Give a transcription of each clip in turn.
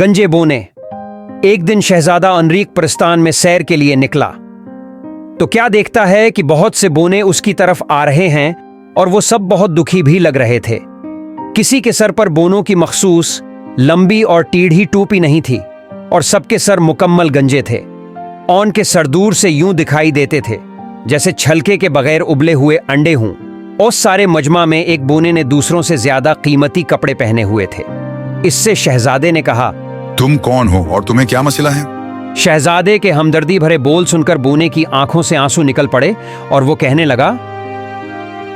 गंजे बोने। एक दिन शहजादा अनरीक प्रस्थान में सैर के लिए निकला तो क्या देखता है कि बहुत से बोने उसकी तरफ आ रहे हैं और वो सब बहुत दुखी भी लग रहे थे। किसी के सर पर बोनों की मखसूस लंबी और टीढ़ी टोपी नहीं थी और सबके सर मुकम्मल गंजे थे। औन के सर दूर से यूं दिखाई देते थे जैसे छलके के बगैर उबले हुए अंडे हों। उस सारे मजमा में एक बोने ने दूसरों से ज्यादा कीमती कपड़े पहने हुए थे। इससे शहजादे ने कहा, तुम कौन हो और तुम्हें क्या मसला है? शहजादे के हमदर्दी भरे बोल सुनकर बोने की आंखों से आंसू निकल पड़े और वो कहने लगा,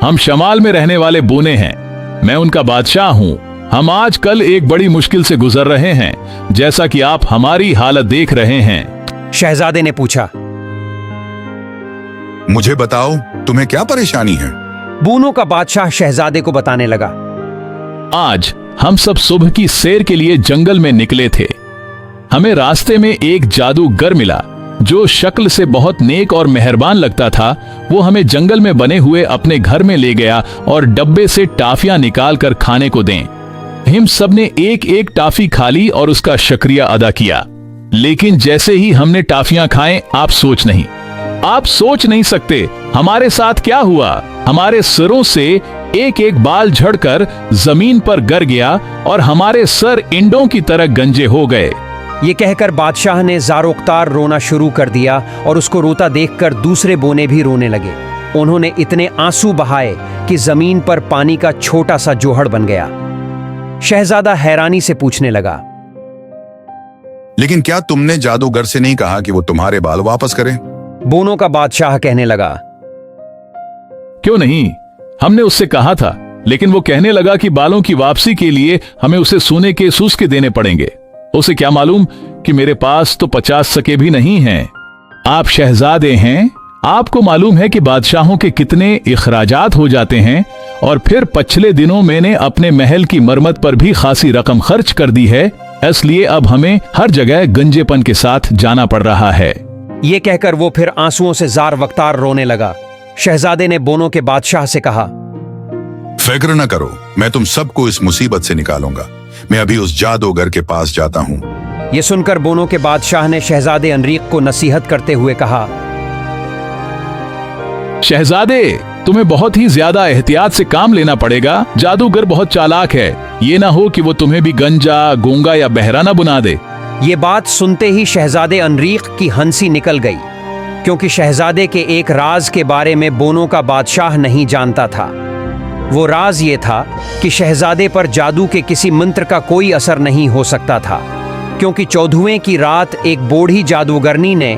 हम शमाल में रहने वाले बोने हैं, मैं उनका बादशाह हूँ। हम आज कल एक बड़ी मुश्किल से गुजर रहे हैं, जैसा कि आप हमारी हालत देख रहे हैं। शहजादे ने पूछा, मुझे बताओ तुम्हें क्या परेशानी है? बोनों का बादशाह शहजादे को बताने लगा, आज हम सब सुबह की सैर के लिए जंगल में निकले थे। हमें रास्ते में एक जादूगर मिला जो शक्ल से बहुत नेक और मेहरबान लगता था। वो हमें जंगल में बने हुए अपने घर में ले गया और डब्बे से टाफियां निकाल कर खाने को दें। हम सब ने एक एक टाफी खा ली और उसका शुक्रिया अदा किया। लेकिन जैसे ही हमने टाफियां खाएं, आप सोच नहीं सकते हमारे साथ क्या हुआ। हमारे सिरों से एक एक बाल झड़कर जमीन पर गिर गया और हमारे सर इंडों की तरह गंजे हो गए। ये कहकर बादशाह ने ज़ारोख्तार रोना शुरू कर दिया और उसको रोता देखकर दूसरे बोने भी रोने लगे। उन्होंने इतने आंसू बहाए कि जमीन पर पानी का छोटा सा जोहड़ बन गया। शहजादा हैरानी से पूछने लगा, लेकिन क्या तुमने जादूगर से नहीं कहा कि वो तुम्हारे बाल वापस करे? बोनों का बादशाह कहने लगा, क्यों नहीं, हमने उससे कहा था, लेकिन वो कहने लगा कि बालों की वापसी के लिए हमें उसे सोने के सूस्के देने पड़ेंगे। उसे क्या मालूम कि मेरे पास तो 50 सके भी नहीं हैं। आप शहजादे हैं, आपको मालूम है कि बादशाहों के कितने इखराजात हो जाते हैं। और फिर पिछले दिनों मैंने अपने महल की मरम्मत पर भी खासी रकम खर्च कर दी है, इसलिए अब हमें हर जगह गंजेपन के साथ जाना पड़ रहा है। ये कहकर वो फिर आंसुओं से जार वक्तार रोने लगा। शहजादे ने बोनों के बादशाह से कहा, फिक्र न करो, मैं तुम सबको इस मुसीबत से निकालूंगा। मैं अभी उस जादूगर के पास जाता हूँ। ये सुनकर बोनों के बादशाह ने शहजादे अनरीक को नसीहत करते हुए कहा, शहजादे, तुम्हें बहुत ही ज्यादा एहतियात से काम लेना पड़ेगा। जादूगर बहुत चालाक है, ये ना हो कि वो तुम्हें भी गंजा, गूंगा या बहरा ना बुना दे। ये बात सुनते ही शहजादे अनरीक की हंसी निकल गई, क्योंकि शहजादे के एक राज के बारे में बोनों का बादशाह नहीं जानता था। वो राज ये था कि शहजादे पर जादू के किसी मंत्र का कोई असर नहीं हो सकता था, क्योंकि 14वें की रात एक बूढ़ी जादूगरनी ने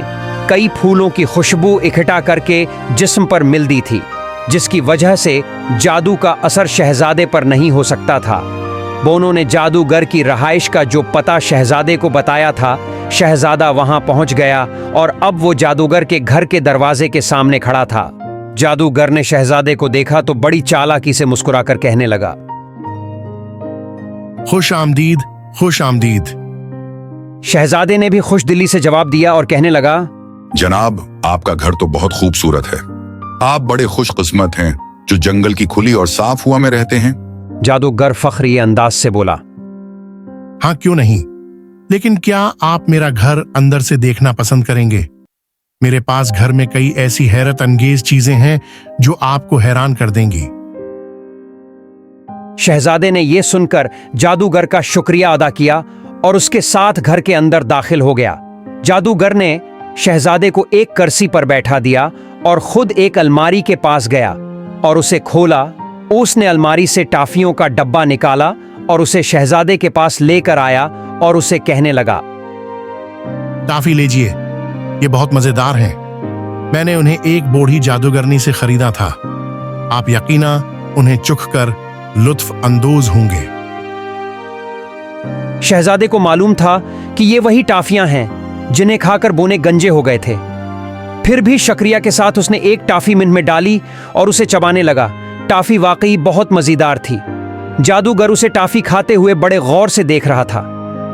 कई फूलों की खुशबू इकट्ठा करके जिस्म पर मिल दी थी, जिसकी वजह से जादू का असर शहजादे पर नहीं हो सकता था। बोनों ने जादूगर की रहाइश का जो पता शहजादे को बताया था, शहजादा वहां पहुंच गया और अब वो जादूगर के घर के दरवाजे के सामने खड़ा था। जादूगर ने शहजादे को देखा तो बड़ी चालाकी से मुस्कुराकर कहने लगा, खुश आमदीद, खुश आमदीद। शहजादे ने भी खुश दिली से जवाब दिया और कहने लगा, जनाब, आपका घर तो बहुत खूबसूरत है। आप बड़े खुशकिस्मत हैं जो जंगल की खुली और साफ हवा में रहते हैं। जादूगर फख्री अंदाज से बोला, हाँ क्यों नहीं, लेकिन क्या आप मेरा घर अंदर से देखना पसंद करेंगे? मेरे पास घर में कई ऐसी हैरत अंगेज चीजें हैं जो आपको हैरान कर देंगी। शहजादे ने यह सुनकर जादूगर का शुक्रिया अदा किया और उसके साथ घर के अंदर दाखिल हो गया। जादूगर ने शहजादे को एक कुर्सी पर बैठा दिया और खुद एक अलमारी के पास गया और उसे खोला। उसने अलमारी से टाफियों का डब्बा निकाला और उसे शहजादे के पास लेकर आया और उसे कहने लगा, टाफी लीजिए, ये बहुत मजेदार हैं। मैंने उन्हें एक बूढ़ी जादूगरनी से खरीदा था। आप यकीना उन्हें चखकर लुत्फ अंदोज होंगे। शहजादे को मालूम था कि ये वही टाफियां हैं जिन्हें खाकर बोने गंजे हो गए थे। फिर भी शुक्रिया के साथ उसने एक टाफी मुंह में डाली और उसे चबाने लगा। टाफी वाकई बहुत मजेदार थी। जादूगर उसे टाफी खाते हुए बड़े गौर से देख रहा था,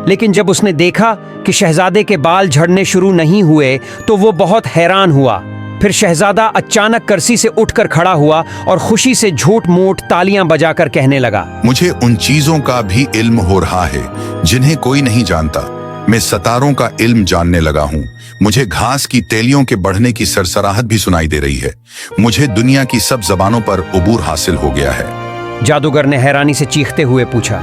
लेकिन जब उसने देखा कि शहजादे के बाल झड़ने शुरू नहीं हुए तो वो बहुत हैरान हुआ। फिर शहजादा अचानक कुर्सी से उठकर खड़ा हुआ और खुशी से झूठ मूठ तालियां बजाकर कहने लगा, मुझे उन चीजों का भी इल्म हो रहा है जिन्हें कोई नहीं जानता। मैं सितारों का इल्म जानने लगा हूँ। मुझे घास की तेलियों के बढ़ने की सरसराहट भी सुनाई दे रही है। मुझे दुनिया की सब जबानों पर उबूर हासिल हो गया है। जादूगर ने हैरानी से चीखते हुए पूछा,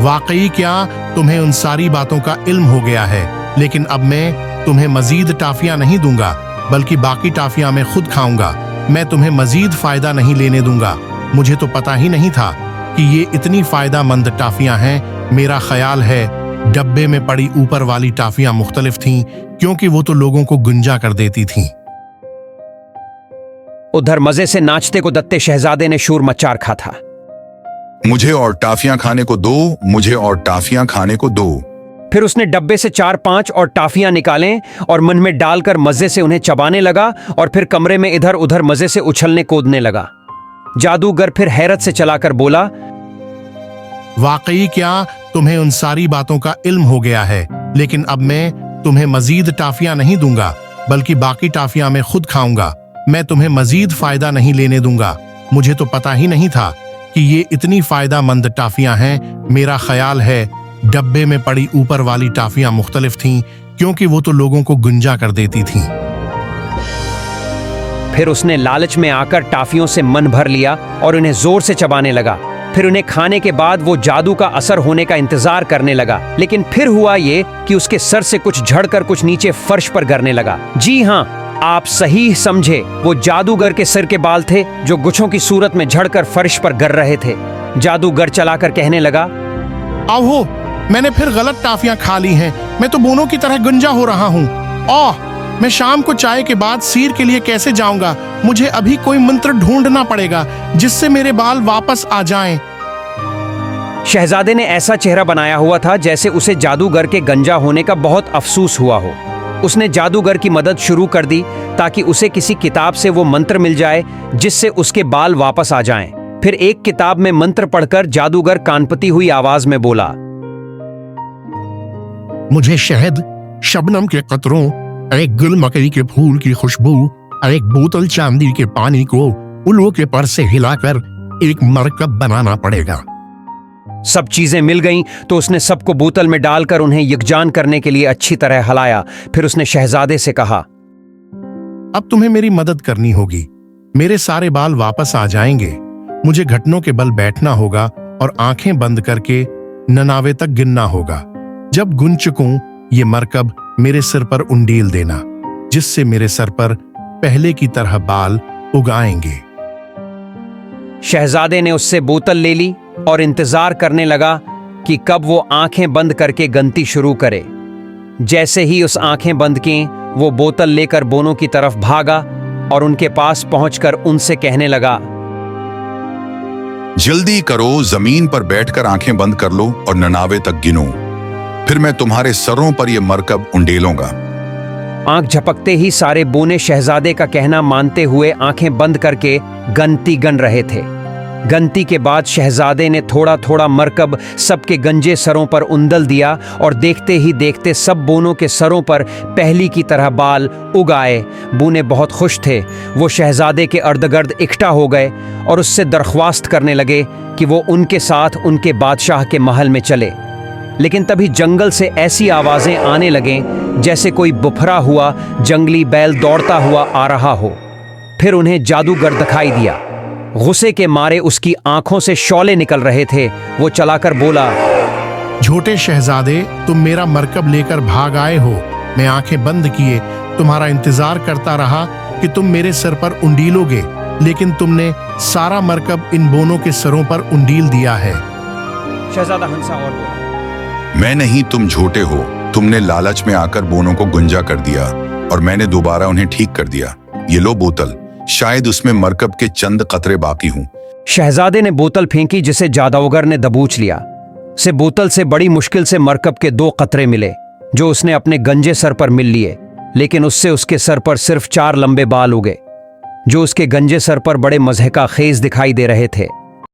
वाकई क्या तुम्हें उन सारी बातों का इल्म हो गया है? लेकिन अब मैं तुम्हें मजीद टाफियां नहीं दूंगा, बल्कि बाकी टाफियां मैं खुद खाऊंगा। मैं तुम्हें मजीद फायदा नहीं लेने दूंगा। मुझे तो पता ही नहीं था कि ये इतनी फायदा मंद टाफियां हैं। मेरा ख्याल है डब्बे में पड़ी ऊपर वाली टाफियां मुख्तलिफ थीं, क्योंकि वो तो लोगों को गुंजा कर देती थीं। उधर मजे से नाचते को दत्ते शहजादे ने शोर मचा रखा था। मुझे और टाफियां खाने को दो, मुझे और टाफियां खाने को दो। फिर उसने डब्बे से 4-5 और टाफियां निकालें और मन में डालकर मजे से उन्हें चबाने लगा और फिर कमरे में इधर उधर मजे से उछलने कूदने लगा। जादूगर फिर हैरत से चलाकर बोला, वाकई क्या तुम्हें उन सारी बातों का इल्म हो गया है? लेकिन अब मैं तुम्हें मजीद टाफियां नहीं दूंगा, बल्कि बाकी टाफियां मैं खुद खाऊंगा। मैं तुम्हें मजीद फायदा नहीं लेने दूंगा। मुझे तो पता ही नहीं था कि ये इतनी फायदा मंद टाफियां हैं। मेरा ख्याल है डब्बे में पड़ी ऊपर वाली टाफियां मुख्तलिफ थीं, क्योंकि वो तो लोगों को गुंजा कर देती थीं। फिर उसने लालच में आकर टाफियों से मन भर लिया और उन्हें जोर से चबाने लगा। फिर उन्हें खाने के बाद वो जादू का असर होने का इंतजार करने लगा। लेकिन फिर हुआ ये कि उसके सर से कुछ झड़कर कुछ नीचे फर्श पर गिरने लगा। जी हाँ, आप सही समझे, वो जादूगर के सिर के बाल थे जो गुच्छों की सूरत में झड़कर फर्श पर गिर रहे थे। जादूगर चलाकर कहने लगा, आओ, मैंने फिर गलत टाफियां खा ली हैं। मैं तो बोनों की तरह गुंजा हो रहा हूँ। मैं शाम को चाय के बाद सीर के लिए कैसे जाऊंगा? मुझे अभी कोई मंत्र ढूंढना पड़ेगा जिससे मेरे बाल वापस आ जाएं। शहजादे ने ऐसा चेहरा बनाया हुआ था जैसे उसे जादूगर के गंजा होने का बहुत अफसोस हुआ हो। उसने जादूगर की मदद शुरू कर दी ताकि उसे किसी किताब से वो मंत्र मिल जाए जिससे उसके बाल वापस आ जाएं। फिर एक किताब में मंत्र पढ़कर जादूगर कानपती हुई आवाज में बोला, मुझे शहद, शबनम के कतरों, एक गुल मकई के फूल की खुशबू और एक बोतल चांदी के पानी को उल्लू के पर से हिलाकर एक मरकब बनाना पड़ेगा। सब चीजें मिल गईं तो उसने सबको बोतल में डालकर उन्हें यकजान करने के लिए अच्छी तरह हिलाया। फिर उसने शहजादे से कहा, अब तुम्हें मेरी मदद करनी होगी। मेरे सारे बाल वापस आ जाएंगे। मुझे घुटनों के बल बैठना होगा और आंखें बंद करके 99 तक गिनना होगा। जब गुन चुकूं, ये मरकब मेरे सिर पर उंडील देना, जिससे मेरे सर पर पहले की तरह बाल उगाएंगे। शहजादे ने उससे बोतल ले ली और इंतजार करने लगा कि कब वो आंखें बंद करके गनती शुरू करे। जैसे ही उस आंखें बंद की, वो बोतल लेकर बोनों की तरफ भागा और उनके पास पहुंचकर उनसे कहने लगा, जल्दी करो, जमीन पर बैठकर आंखें बंद कर लो और 99 तक गिनो। फिर मैं तुम्हारे सरों पर यह मरकब उंडेलूंगा। आंख झपकते ही सारे बोने शहजादे का कहना मानते हुए आंखें बंद करके गनती गन रहे थे। गनती के बाद शहजादे ने थोड़ा थोड़ा मरकब सबके गंजे सरों पर उंडल दिया और देखते ही देखते सब बोनों के सरों पर पहली की तरह बाल उग आए। बोने बहुत खुश थे। वो शहजादे के अर्दगर्द इकट्ठा हो गए और उससे दरख्वास्त करने लगे कि वो उनके साथ उनके बादशाह के महल में चले। लेकिन तभी जंगल से ऐसी आवाजें आने लगें जैसे कोई बुफरा हुआ जंगली बैल दौड़ता हुआ आ रहा हो। फिर उन्हें जादूगर दिखाई दिया। गुस्से के मारे उसकी आंखों से शौले निकल रहे थे। वो चलाकर बोला, झूठे शहजादे, तुम मेरा मरकब लेकर भाग आए हो। मैं आंखें बंद किए तुम्हारा इंतजार करता रहा कि तुम मेरे सर पर उंडीलोगे, लेकिन तुमने सारा मरकब इन बोनों के सरों पर उंडील दिया है। शहजादा हंसा और बोला, मैं नहीं, तुम झूठे हो। तुमने लालच में आकर बोनों को गुंजा कर दिया और मैंने दोबारा उन्हें ठीक कर दिया। ये लो बोतल, शायद उसमें मरकब के चंद कतरे बाकी हों। शहजादे ने बोतल फेंकी जिसे जादूगर ने दबोच लिया। से बोतल से बड़ी मुश्किल से मरकब के 2 कतरे मिले जो उसने अपने गंजे सर पर मिल लिए। लेकिन उससे उसके सर पर सिर्फ 4 लंबे बाल उगे जो उसके गंजे सर पर बड़े मज़हका खेज दिखाई दे रहे थे।